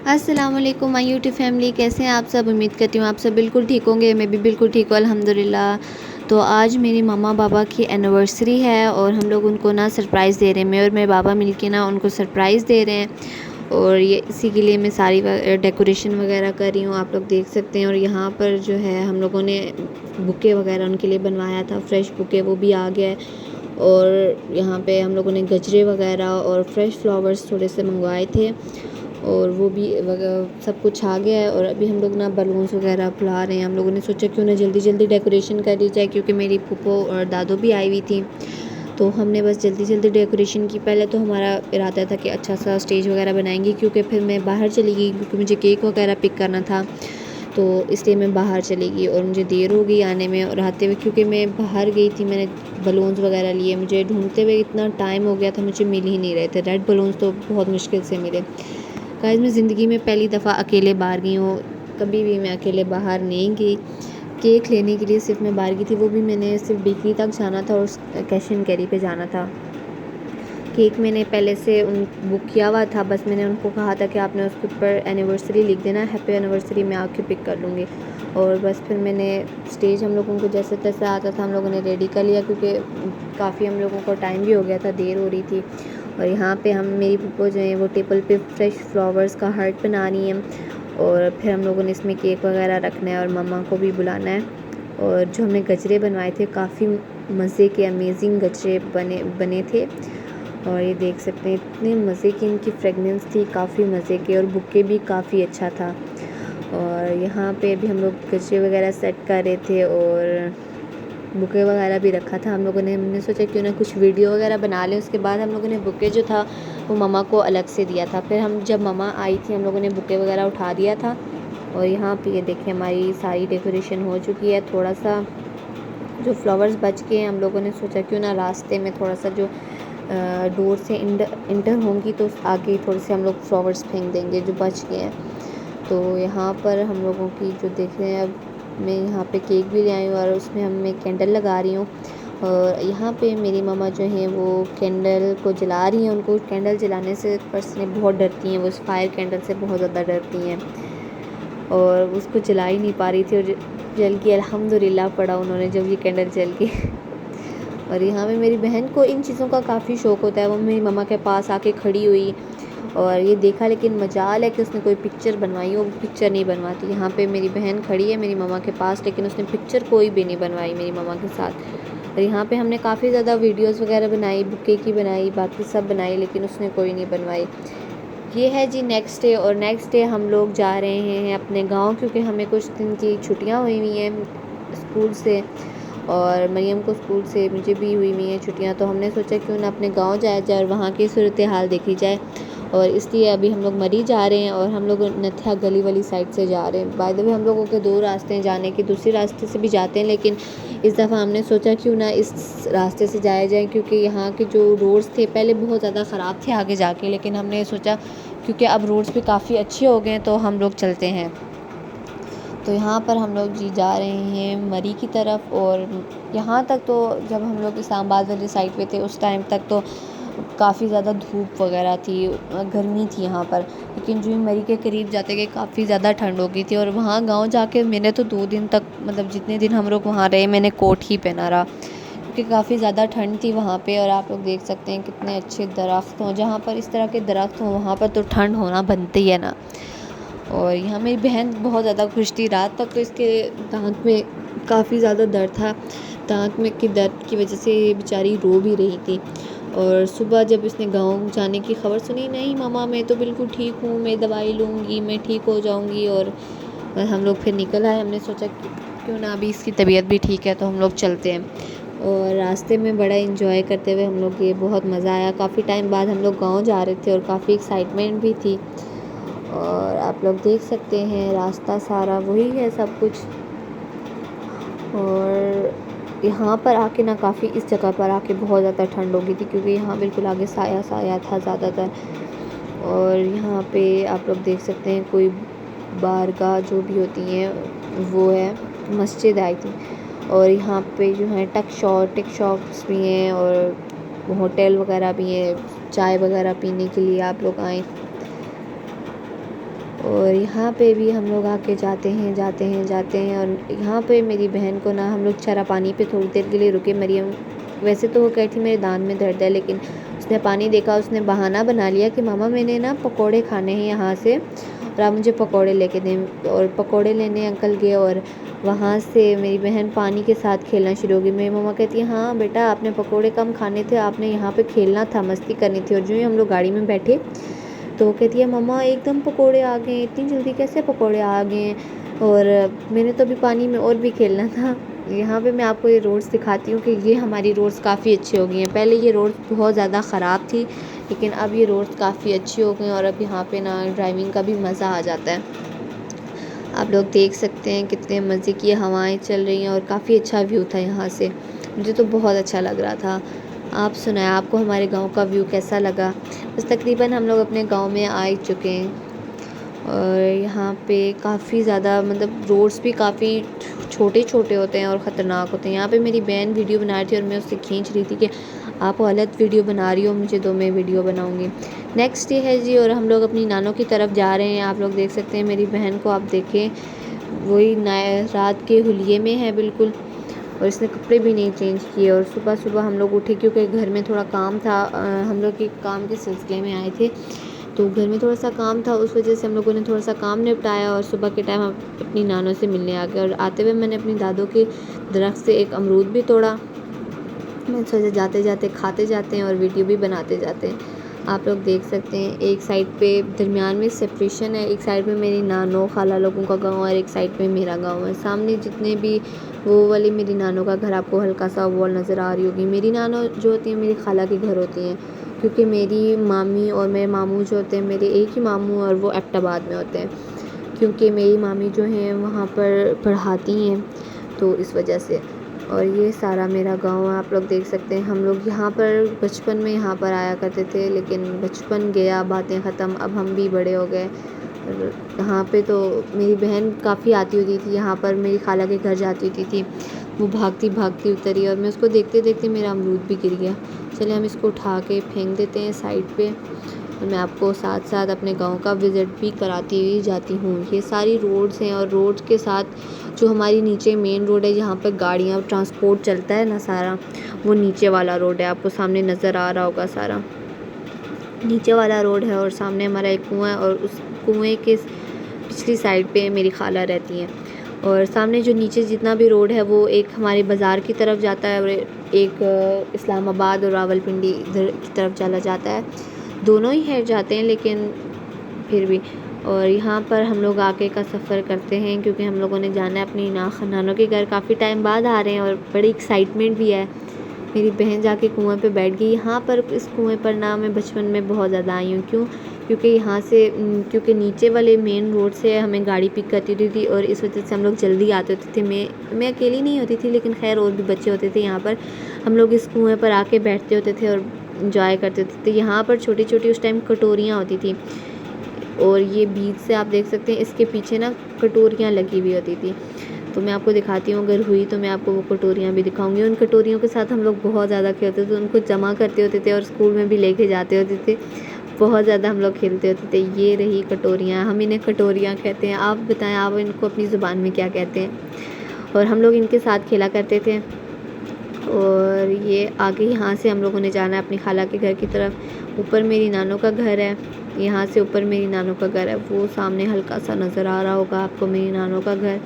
अस्सलाम वालेकुम my YouTube family, कैसे हैं आप सब। उम्मीद करती हूँ आप सब बिल्कुल ठीक होंगे। मैं भी बिल्कुल ठीक हूँ अल्हम्दुलिल्लाह। तो आज मेरी मम्मा पापा की एनिवर्सरी है और हम लोग उनको ना सरप्राइज़ दे रहे हैं। मैं और मेरे बाबा मिलके ना उनको सरप्राइज़ दे रहे हैं और ये इसी के लिए मैं सारी डेकोरेशन वगैरह कर रही हूँ, आप लोग देख सकते हैं। और यहाँ पर जो है हम लोगों ने बुके वगैरह उनके लिए बनवाया था, फ्रेश बुके, वो भी आ गया है। और यहाँ पे हम लोगों ने गजरे वगैरह और फ्रेश फ्लावर्स थोड़े से मंगवाए थे और वो भी सब कुछ आ गया है। और अभी हम लोग ना बलून्स वगैरह फुला रहे हैं। हम लोगों ने सोचा क्यों ना जल्दी जल्दी डेकोरेशन कर ली जाए, क्योंकि मेरी फूफो और दादू भी आई हुई थी। तो हमने बस जल्दी जल्दी डेकोरेशन की। पहले तो हमारा इरादा था कि अच्छा सा स्टेज वगैरह बनाएंगे, क्योंकि फिर मैं बाहर चली गई, क्योंकि मुझे केक वगैरह पिक करना था। तो इसलिए मैं बाहर चली गई और मुझे देर हो गई आने में और आते हुए, क्योंकि मैं बाहर गई थी। मैंने बलून्स वगैरह लिए, मुझे ढूंढते हुए इतना टाइम हो गया था, मुझे मिल ही नहीं रहे थे। रेड बलून्स तो बहुत मुश्किल से मिले। गाइस, मैं ज़िंदगी में पहली दफ़ा अकेले बाहर गई हूँ। कभी भी मैं अकेले बाहर नहीं गई। केक लेने के लिए सिर्फ मैं बाहर गई थी, वो भी मैंने सिर्फ बेकरी तक जाना था और कैश एंड कैरी पे जाना था। केक मैंने पहले से बुक किया हुआ था, बस मैंने उनको कहा था कि आपने उसके ऊपर एनिवर्सरी लिख देना, हैप्पी एनिवर्सरी, मैं आके पिक कर लूँगी। और बस फिर मैंने स्टेज हम लोगों को जैसे तैसे आता था हम लोगों ने रेडी कर लिया, क्योंकि काफ़ी हम लोगों को टाइम भी हो गया था, देर हो रही थी। और यहाँ पे हम मेरी फूफो जो है वो टेबल पे फ्रेश फ्लावर्स का हार्ट बना रही हैं और फिर हम लोगों ने इसमें केक वगैरह रखना है और मम्मा को भी बुलाना है। और जो हमने गजरे बनवाए थे, काफ़ी मज़े के अमेजिंग गजरे बने थे। और ये देख सकते हैं इतने मज़े की इनकी फ्रेगनेंस थी, काफ़ी मज़े के, और बुके भी काफ़ी अच्छा था। और यहाँ पे भी हम लोग गजरे वगैरह सेट कर रहे थे और बुके वगैरह भी रखा था हम लोगों ने। हमने सोचा क्यों ना कुछ वीडियो वगैरह बना लें। उसके बाद हम लोगों ने बुके जो था वो मम्मा को अलग से दिया था। फिर हम जब मम्मा आई थी हम लोगों ने बुके वगैरह उठा दिया था। और यहाँ पे ये देखिए हमारी सारी डेकोरेशन हो चुकी है। थोड़ा सा जो फ्लावर्स बच गए हैं, हम लोगों ने सोचा क्यों ना रास्ते में थोड़ा सा जो डोर से इंटर होंगी तो आगे थोड़े से हम लोग फ्लावर्स फेंक देंगे जो बच गए हैं। तो यहाँ पर हम लोगों की जो देख रहे हैं, अब मैं यहाँ पे केक भी ले आई हूँ और उसमें मैं कैंडल लगा रही हूँ। और यहाँ पे मेरी मम्मा जो हैं वो कैंडल को जला रही हैं। उनको कैंडल जलाने से पर्सनली बहुत डरती हैं, वो उस फायर कैंडल से बहुत ज़्यादा डरती हैं और उसको जला ही नहीं पा रही थी। और जल के अल्हम्दुलिल्लाह पड़ा उन्होंने जब ये कैंडल जल के। और यहाँ पे मेरी बहन को इन चीज़ों का काफ़ी शौक़ होता है। वो मेरी मम्मा के पास आके खड़ी हुई और ये देखा, लेकिन मजाल है कि उसने कोई पिक्चर बनवाई हो, पिक्चर नहीं बनवाती। यहाँ पे मेरी बहन खड़ी है मेरी मम्मा के पास, लेकिन उसने पिक्चर कोई भी नहीं बनवाई मेरी मम्मा के साथ। और यहाँ पे हमने काफ़ी ज़्यादा वीडियोस वगैरह बनाई, बुके की बनाई, बाकी सब बनाई, लेकिन उसने कोई नहीं बनवाई। ये है जी नेक्स्ट डे। और नेक्स्ट डे हम लोग जा रहे हैं अपने गाँव, क्योंकि हमें कुछ दिन की छुट्टियाँ हुई हुई हैं स्कूल से और मरियम को स्कूल से मुझे भी हुई हुई हैं छुट्टियाँ। तो हमने सोचा क्यों ना अपने गांव जाया जाए और वहाँ की सूरत हाल देखी जाए। और इसलिए अभी हम लोग मरी जा रहे हैं और हम लोग नथिया गली वाली साइड से जा रहे हैं। बाय द वे हम लोगों के दो रास्ते हैं जाने के, दूसरे रास्ते से भी जाते हैं, लेकिन इस दफ़ा हमने सोचा क्यों ना इस रास्ते से जाया जाए, क्योंकि यहाँ के जो रोड्स थे पहले बहुत ज़्यादा ख़राब थे आगे जाके, लेकिन हमने सोचा क्योंकि अब रोड्स भी काफ़ी अच्छे हो गए हैं तो हम लोग चलते हैं। तो यहाँ पर हम लोग जी जा रहे हैं मरी की तरफ। और यहाँ तक तो जब हम लोग इस्लामाबाद वाली साइड पे थे उस टाइम तक तो काफ़ी ज़्यादा धूप वगैरह थी, गर्मी थी यहाँ पर। लेकिन जो ही मरी के करीब जाते गए काफ़ी ज़्यादा ठंड हो गई थी। और वहाँ गांव जाके मैंने तो 2 दिन तक, मतलब जितने दिन हम लोग वहाँ रहे, मैंने कोट ही पहना रहा, क्योंकि काफ़ी ज़्यादा ठंड थी वहाँ पे। और आप लोग देख सकते हैं कितने अच्छे दरख्त हों, जहाँ पर इस तरह के दरख्त हों वहाँ पर तो ठंड होना बनती ही है ना। और यहाँ मेरी बहन बहुत ज़्यादा खुश थी। रात तक तो इसके दांत में काफ़ी ज़्यादा दर्द था, दांत में के दर्द की वजह से ये बेचारी रो भी रही थी। और सुबह जब इसने गांव जाने की ख़बर सुनी, नहीं मम्मा मैं तो बिल्कुल ठीक हूँ, मैं दवाई लूँगी, मैं ठीक हो जाऊँगी। और हम लोग फिर निकल आए। हमने सोचा क्यों ना अभी इसकी तबीयत भी ठीक है तो हम लोग चलते हैं। और रास्ते में बड़ा इंजॉय करते हुए हम लोग गए, बहुत मज़ा आया। काफ़ी टाइम बाद हम लोग गाँव जा रहे थे और काफ़ी एक्साइटमेंट भी थी। और आप लोग देख सकते हैं रास्ता सारा वही है सब कुछ। और यहाँ पर आके ना काफ़ी, इस जगह पर आके बहुत ज़्यादा ठंड हो गई थी, क्योंकि यहाँ बिल्कुल आगे साया साया था ज़्यादातर। और यहाँ पे आप लोग देख सकते हैं कोई बारगाह जो भी होती हैं वो है, मस्जिद आई थी। और यहाँ पे जो है टेक शॉप्स भी हैं और होटल वगैरह भी हैं, चाय वगैरह पीने के लिए आप लोग आएँ। और यहाँ पे भी हम लोग आके जाते हैं। और यहाँ पे मेरी बहन को ना हम लोग चरा पानी पे थोड़ी देर के लिए रुके। मरियम वैसे तो वो कही थी मेरे दांत में दर्द है, लेकिन उसने पानी देखा, उसने बहाना बना लिया कि मामा मैंने ना पकोड़े खाने हैं यहाँ से और आप मुझे पकोड़े लेके दें। और पकोड़े लेने अंकल गए और वहाँ से मेरी बहन पानी के साथ खेलना शुरू हो गई। मेरी मम्मा कहती है हाँ बेटा, आपने पकोड़े कम खाने थे, आपने यहाँ पे खेलना था, मस्ती करनी थी। और जो ही हम लोग गाड़ी में बैठे तो वो कहती है मम्मा एकदम पकोड़े आ गए, इतनी जल्दी कैसे पकोड़े आ गए, और मैंने तो अभी पानी में और भी खेलना था। यहाँ पे मैं आपको ये रोड्स दिखाती हूँ कि ये हमारी रोड्स काफ़ी अच्छी हो गई हैं। पहले ये रोड्स बहुत ज़्यादा ख़राब थी, लेकिन अब ये रोड्स काफ़ी अच्छी हो गई हैं और अब यहाँ पे ना ड्राइविंग का भी मज़ा आ जाता है। आप लोग देख सकते हैं कितने मज़े की हवाएं चल रही हैं और काफ़ी अच्छा व्यू था यहाँ से, मुझे तो बहुत अच्छा लग रहा था। आप सुनाएं, आपको हमारे गांव का व्यू कैसा लगा? बस तकरीबन हम लोग अपने गांव में आ ही चुके हैं और यहाँ पे काफ़ी ज़्यादा मतलब रोड्स भी काफ़ी छोटे छोटे होते हैं और ख़तरनाक होते हैं। यहाँ पे मेरी बहन वीडियो बना रही थी और मैं उससे खींच रही थी कि आप गलत वीडियो बना रही हो, मुझे दो, मैं वीडियो बनाऊँगी। नेक्स्ट डे है जी और हम लोग अपनी नानों की तरफ जा रहे हैं। आप लोग देख सकते हैं मेरी बहन को, आप देखें वही नए रात के हुलिये में है बिल्कुल, और इसने कपड़े भी नहीं चेंज किए। और सुबह सुबह हम लोग उठे क्योंकि घर में थोड़ा काम था, हम लोग के काम के सिलसिले में आए थे तो घर में थोड़ा सा काम था, उस वजह से हम लोगों ने थोड़ा सा काम निपटाया और सुबह के टाइम हम अपनी नानों से मिलने आ गए। और आते हुए मैंने अपनी दादों के दरख्त से एक अमरूद भी तोड़ा। मैं सोचा जाते जाते खाते जाते हैं और वीडियो भी बनाते जाते हैं। आप लोग देख सकते हैं एक साइड पे दरमियान में सेपरेशन है, एक साइड पे मेरी नानों खाला लोगों का गांव और एक साइड पे मेरा गांव है। सामने जितने भी वो वाली मेरी नानों का घर, आपको हल्का सा वॉल नज़र आ रही होगी। मेरी नानों जो होती हैं मेरी खाला के घर होती हैं, क्योंकि मेरी मामी और मेरे मामू जो होते हैं, मेरे एक ही मामू और वो एबटाबाद में होते हैं, क्योंकि मेरी मामी जो हैं वहाँ पर पढ़ाती हैं, तो इस वजह से। और ये सारा मेरा गांव है, आप लोग देख सकते हैं। हम लोग यहाँ पर बचपन में यहाँ पर आया करते थे, लेकिन बचपन गया, बातें ख़त्म, अब हम भी बड़े हो गए। और यहाँ पे तो मेरी बहन काफ़ी आती होती थी, यहाँ पर मेरी खाला के घर जाती होती थी, वो भागती भागती उतरी और मैं उसको देखते देखते मेरा अमरूद भी गिर गया। चलिए हम इसको उठा के फेंक देते हैं साइड पे और मैं आपको साथ साथ अपने गांव का विज़िट भी कराती हुई जाती हूँ। ये सारी रोड्स हैं और रोड्स के साथ जो हमारी नीचे मेन रोड है जहाँ पर गाड़ियाँ ट्रांसपोर्ट चलता है ना सारा, वो नीचे वाला रोड है, आपको सामने नज़र आ रहा होगा, सारा नीचे वाला रोड है। और सामने हमारा एक कुआं है और उस कुएं के पिछली साइड पे मेरी खाला रहती हैं। और सामने जो नीचे जितना भी रोड है वो एक हमारे बाज़ार की तरफ जाता है और एक इस्लामाबाद और रावलपिंडी इधर की तरफ चला जाता है, दोनों ही है जाते हैं लेकिन फिर भी। और यहाँ पर हम लोग आगे का सफ़र करते हैं क्योंकि हम लोगों ने जाना है अपनी नानों के घर, काफ़ी टाइम बाद आ रहे हैं और बड़ी एक्साइटमेंट भी है। मेरी बहन जाके कुएं पे बैठ गई। यहाँ पर इस कुएं पर ना मैं बचपन में बहुत ज़्यादा आई हूँ, क्योंकि यहाँ से क्योंकि नीचे वाले मेन रोड से हमें गाड़ी पिक करती होती थी और इस वजह से हम लोग जल्दी आते होते थे। मैं अकेली नहीं होती थी, लेकिन खैर और भी बच्चे होते थे यहाँ पर। हम लोग इस कुएं पर आके बैठते होते थे और इंजॉय करते होते थे। यहाँ पर छोटी छोटी उस टाइम कटोरियाँ होती थी और ये बीच से आप देख सकते हैं इसके पीछे ना कटोरियाँ लगी हुई होती थी, तो मैं आपको दिखाती हूँ, अगर हुई तो मैं आपको वो कटोरियाँ भी दिखाऊंगी। उन कटोरियों के साथ हम लोग बहुत ज़्यादा खेलते थे, उनको जमा करते होते थे और स्कूल में भी लेके जाते होते थे। बहुत ज़्यादा हम लोग खेलते होते थे। ये रही कटोरियाँ, हम इन्हें कटोरियाँ कहते हैं। आप बताएं आप इनको अपनी ज़ुबान में क्या कहते हैं? और हम लोग इनके साथ खेला करते थे। और ये आगे यहाँ से हम लोगों ने जाना है अपनी खाला के घर की तरफ। ऊपर मेरी नानों का घर है, यहाँ से ऊपर मेरी नानों का घर है, वो सामने हल्का सा नज़र आ रहा होगा आपको मेरी नानों का घर।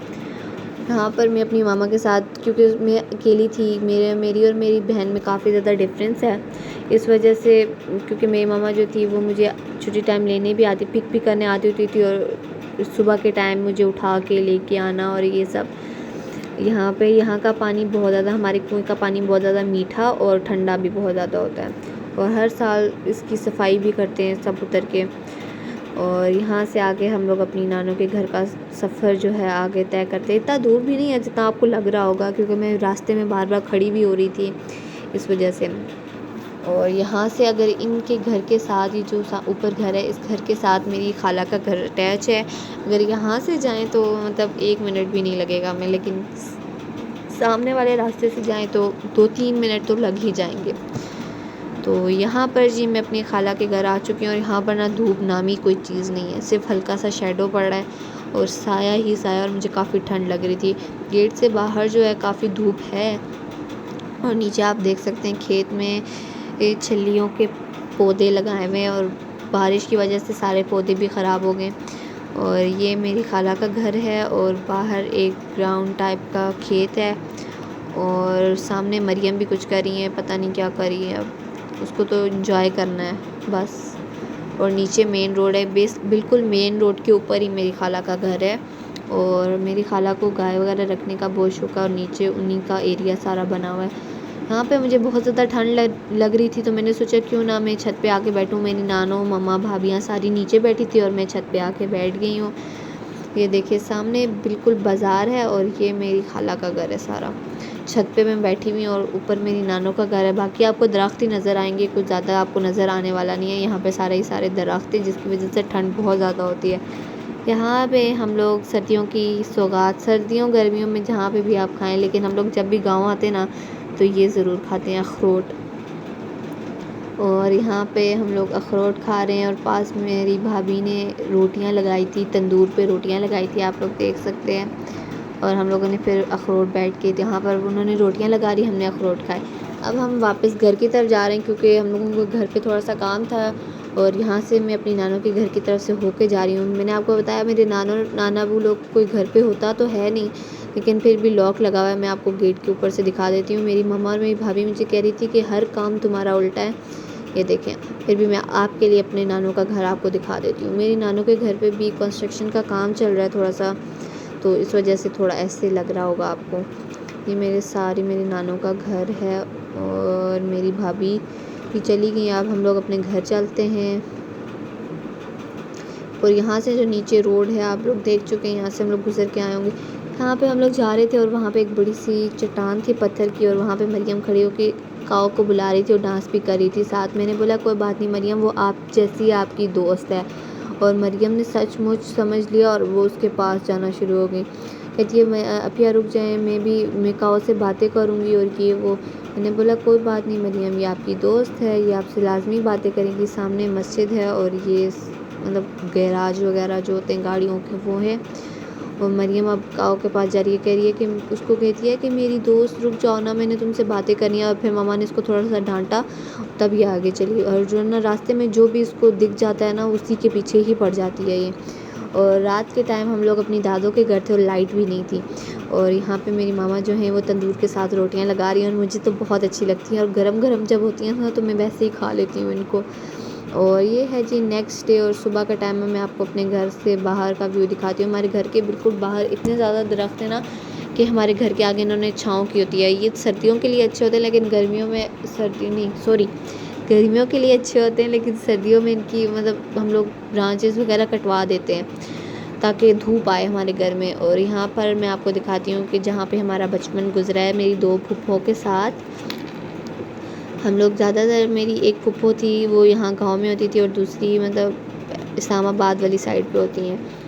यहाँ पर मैं अपनी मामा के साथ, क्योंकि मैं अकेली थी, मेरी और मेरी बहन में काफ़ी ज़्यादा डिफरेंस है, इस वजह से क्योंकि मेरी मामा जो थी वो मुझे छुट्टी टाइम लेने भी आती, पिक भी करने आती होती थी और सुबह के टाइम मुझे उठा के लेके आना और ये सब। यहाँ का पानी बहुत ज़्यादा, हमारे कुएं का पानी बहुत ज़्यादा मीठा और ठंडा भी बहुत ज़्यादा होता है और हर साल इसकी सफाई भी करते हैं सब उतर के। और यहाँ से आगे हम लोग अपनी नानों के घर का सफ़र जो है आगे तय करते हैं। इतना दूर भी नहीं है जितना आपको लग रहा होगा, क्योंकि मैं रास्ते में बार बार खड़ी भी हो रही थी इस वजह से। और यहाँ से अगर इनके घर के साथ ही जो ऊपर घर है, इस घर के साथ मेरी खाला का घर अटैच है, अगर यहाँ से जाएं तो मतलब 1 मिनट भी नहीं लगेगा हमें, लेकिन सामने वाले रास्ते से जाएं तो 2-3 मिनट तो लग ही जाएंगे। तो यहाँ पर जी मैं अपनी खाला के घर आ चुकी हूँ और यहाँ पर ना धूप नामी कोई चीज़ नहीं है, सिर्फ हल्का सा शेडो पड़ रहा है और साया ही साया, और मुझे काफ़ी ठंड लग रही थी। गेट से बाहर जो है काफ़ी धूप है और नीचे आप देख सकते हैं खेत में छल्लियों के पौधे लगाए हुए हैं और बारिश की वजह से सारे पौधे भी ख़राब हो गए। और ये मेरी खाला का घर है और बाहर एक ग्राउंड टाइप का खेत है और सामने मरियम भी कुछ कर रही है, पता नहीं क्या कर रही है, अब उसको तो एंजॉय करना है बस। और नीचे मेन रोड है, बिल्कुल मेन रोड के ऊपर ही मेरी खाला का घर है। और मेरी खाला को गाय वगैरह रखने का बहुत शौक है और नीचे उन्हीं का एरिया सारा बना हुआ है। यहाँ पे मुझे बहुत ज़्यादा ठंड लग रही थी, तो मैंने सोचा क्यों ना मैं छत पे आके बैठूँ। मेरी नानो मम्मा भाभियाँ सारी नीचे बैठी थी और मैं छत पे आके बैठ गई हूँ। ये देखिए सामने बिल्कुल बाज़ार है और ये मेरी खाला का घर है सारा। छत पे मैं बैठी हुई हूँ और ऊपर मेरी नानों का घर है। बाकी आपको दरख्त ही नज़र आएंगे, कुछ ज़्यादा आपको नज़र आने वाला नहीं है। यहाँ पे सारे ही सारे दरख्त हैं जिसकी वजह से ठंड बहुत ज़्यादा होती है। यहाँ पे हम लोग सर्दियों की सौगात, सर्दियों गर्मियों में जहाँ पे भी आप खाएं, लेकिन हम लोग जब भी गाँव आते ना तो ये ज़रूर खाते हैं अखरोट। और यहाँ पे हम लोग अखरोट खा रहे हैं और पास में मेरी भाभी ने रोटियाँ लगाई थी, तंदूर पे रोटियाँ लगाई थी, आप लोग देख सकते हैं। और हम लोगों ने फिर अखरोट बैठ के यहाँ पर उन्होंने रोटियाँ लगा दी, हमने अखरोट खाए। अब हम वापस घर की तरफ जा रहे हैं क्योंकि हम लोगों को घर पे थोड़ा सा काम था और यहाँ से मैं अपनी नानों के घर की तरफ से होके जा रही हूँ। मैंने आपको बताया मेरे नाना वो लोग कोई घर पे होता तो है नहीं, लेकिन फिर भी लॉक लगा हुआ है। मैं आपको गेट के ऊपर से दिखा देती हूँ। मेरी मम्मा और मेरी भाभी मुझे कह रही थी कि हर काम तुम्हारा उल्टा है, ये देखें। फिर भी मैं आपके लिए अपने नानों का घर आपको दिखा देती हूँ। मेरी नानों के घर पे भी कंस्ट्रक्शन का काम चल रहा है थोड़ा सा, तो इस वजह से थोड़ा ऐसे लग रहा होगा आपको। ये मेरी नानों का घर है और मेरी भाभी भी चली गई। अब हम लोग अपने घर चलते हैं। और यहाँ से जो नीचे रोड है आप लोग देख चुके हैं, यहाँ से हम लोग गुजर के आए होंगे। यहाँ पे हम लोग जा रहे थे और वहाँ पे एक बड़ी सी चट्टान थी पत्थर की और वहाँ पे मरियम खड़ी होकर काऊ को बुला रही थी और डांस भी कर रही थी साथ। मैंने बोला कोई बात नहीं मरियम, वो आप जैसी आपकी दोस्त है। और मरियम ने सचमुच समझ लिया और वो उसके पास जाना शुरू हो गई। कहती है मैं अपिया रुक जाए, मैं काऊ से बातें करूँगी और ये वो। मैंने बोला कोई बात नहीं मरियम, ये आपकी दोस्त है, ये आपसे लाजमी बातें करेंगी। सामने मस्जिद है और ये मतलब गैराज वगैरह जो होते हैं गाड़ियों के वो है। और मरियम अब काऊ के पास जा रही है, कह रही है कि उसको कहती है कि मेरी दोस्त रुक जाओ ना, मैंने तुमसे बातें करनी है। और फिर मामा ने इसको थोड़ा सा डांटा, तब ये आगे चली। और जो ना रास्ते में जो भी इसको दिख जाता है ना उसी के पीछे ही पड़ जाती है ये। और रात के टाइम हम लोग अपनी दादों के घर थे और लाइट भी नहीं थी। और यहाँ पे मेरी मामा जो हैं वो तंदूर के साथ रोटियाँ लगा रही हैं और मुझे तो बहुत अच्छी लगती हैं और गरम गरम जब होती हैं ना तो मैं वैसे ही खा लेती हूँ इनको। और ये है जी नेक्स्ट डे और सुबह का टाइम में मैं आपको अपने घर से बाहर का व्यू दिखाती हूँ। हमारे घर के बिल्कुल बाहर इतने ज़्यादा दरख्त हैं ना कि हमारे घर के आगे इन्होंने छाँव की होती है। ये सर्दियों के लिए अच्छे होते हैं लेकिन गर्मियों में गर्मियों के लिए अच्छे होते हैं, लेकिन सर्दियों में इनकी मतलब हम लोग ब्रांचेस वगैरह कटवा देते हैं ताकि धूप आए हमारे घर में। और यहाँ पर मैं आपको दिखाती हूँ कि जहाँ पे हमारा बचपन गुजरा है मेरी दो फूफों के साथ। हम लोग ज़्यादातर, मेरी एक फूफो थी वो यहाँ गांव में होती थी और दूसरी मतलब इस्लामाबाद वाली साइड पे होती हैं।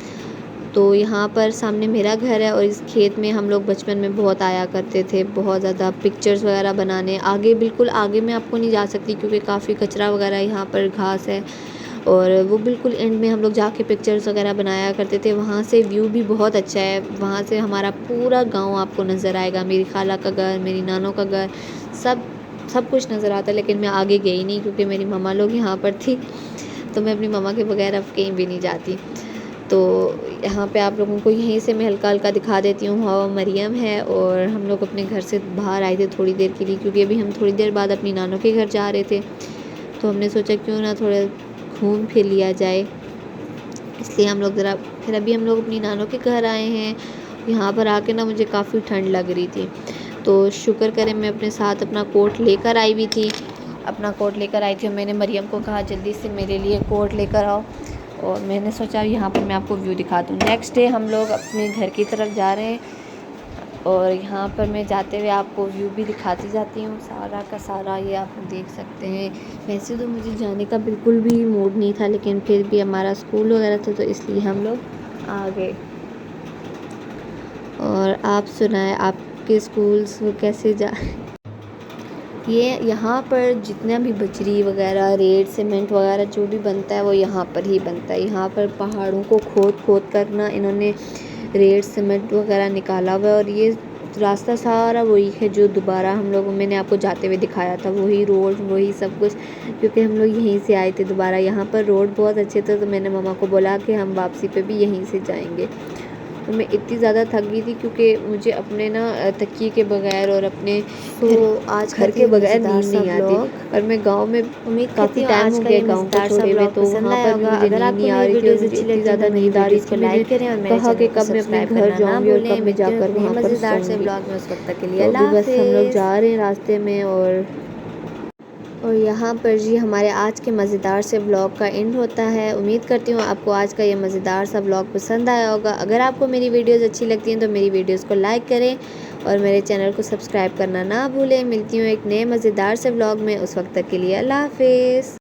तो यहाँ पर सामने मेरा घर है और इस खेत में हम लोग बचपन में बहुत आया करते थे, बहुत ज़्यादा पिक्चर्स वगैरह बनाने। आगे बिल्कुल आगे मैं आपको नहीं जा सकती क्योंकि काफ़ी कचरा वगैरह यहाँ पर घास है। और वो बिल्कुल एंड में हम लोग जाके पिक्चर्स वगैरह बनाया करते थे। वहाँ से व्यू भी बहुत अच्छा है, वहाँ से हमारा पूरा गाँव आपको नज़र आएगा, मेरी खाला का घर, मेरी नानों का घर, सब कुछ नज़र आता है। लेकिन मैं आगे गई नहीं क्योंकि मेरी मम्मा लोग यहाँ पर थी, तो मैं अपनी मम्मा के बगैर अब कहीं भी नहीं जाती। तो यहाँ पे आप लोगों को यहीं से मैं हल्का हल्का दिखा देती हूँ। हवा मरियम है और हम लोग अपने घर से बाहर आए थे थोड़ी देर के लिए क्योंकि अभी हम थोड़ी देर बाद अपनी नानों के घर जा रहे थे, तो हमने सोचा क्यों ना थोड़ा घूम फिर लिया जाए, इसलिए हम लोग ज़रा फिर अभी हम लोग अपनी नानों के घर आए हैं। यहाँ पर आके ना मुझे काफ़ी ठंड लग रही थी, तो शुक्र करें मैं अपने साथ अपना कोट लेकर आई हुई थी। और मैंने मरियम को कहा जल्दी से मेरे लिए कोट लेकर आओ, और मैंने सोचा यहाँ पर मैं आपको व्यू दिखा दूँ। नेक्स्ट डे हम लोग अपने घर की तरफ जा रहे हैं और यहाँ पर मैं जाते हुए आपको व्यू भी दिखाती जाती हूँ सारा का सारा। ये आप देख सकते हैं। वैसे तो मुझे जाने का बिल्कुल भी मूड नहीं था, लेकिन फिर भी हमारा स्कूल वगैरह था तो इसलिए हम लोग आ गए। और आप सुनाएं आपके स्कूल्स कैसे जा ये यहाँ पर जितना भी बजरी वगैरह, रेत, सीमेंट वगैरह जो भी बनता है वो यहाँ पर ही बनता है। यहाँ पर पहाड़ों को खोद कर ना इन्होंने रेत, सीमेंट वगैरह निकाला हुआ है। और ये रास्ता सारा वही है जो दोबारा मैंने आपको जाते हुए दिखाया था, वही रोड, वही सब कुछ, क्योंकि हम लोग यहीं से आए थे दोबारा। यहाँ पर रोड बहुत अच्छे थे, तो मैंने मम्मा को बोला कि हम वापसी पे भी यहीं से जाएंगे। तो मैं इतनी ज़्यादा थक गई थी क्योंकि मुझे अपने ना तकिए के बगैर और अपने आज घर के बगैर नींद नहीं आती। और मैं गांव में काफ़ी टाइम हो गया गांव को छोड़े हुए, तो वहाँ पर भी मुझे नींद नहीं आ रही थी और मुझे इतनी ज़्यादा नींद आ रही थी। मैंने कहा कि कब मैं अपने घर जाऊँगी और कब मैं जाकर वहाँ पर सोऊंगी। तो अभी बस हम लोग जा रहे हैं रास्ते में। और यहाँ पर जी हमारे आज के मज़ेदार से व्लॉग का एंड होता है। उम्मीद करती हूँ आपको आज का ये मज़ेदार सा व्लॉग पसंद आया होगा। अगर आपको मेरी वीडियोज़ अच्छी लगती हैं तो मेरी वीडियोज़ को लाइक करें और मेरे चैनल को सब्सक्राइब करना ना भूलें। मिलती हूँ एक नए मज़ेदार से व्लॉग में, उस वक्त तक के लिए अल्लाह हाफ़िज़।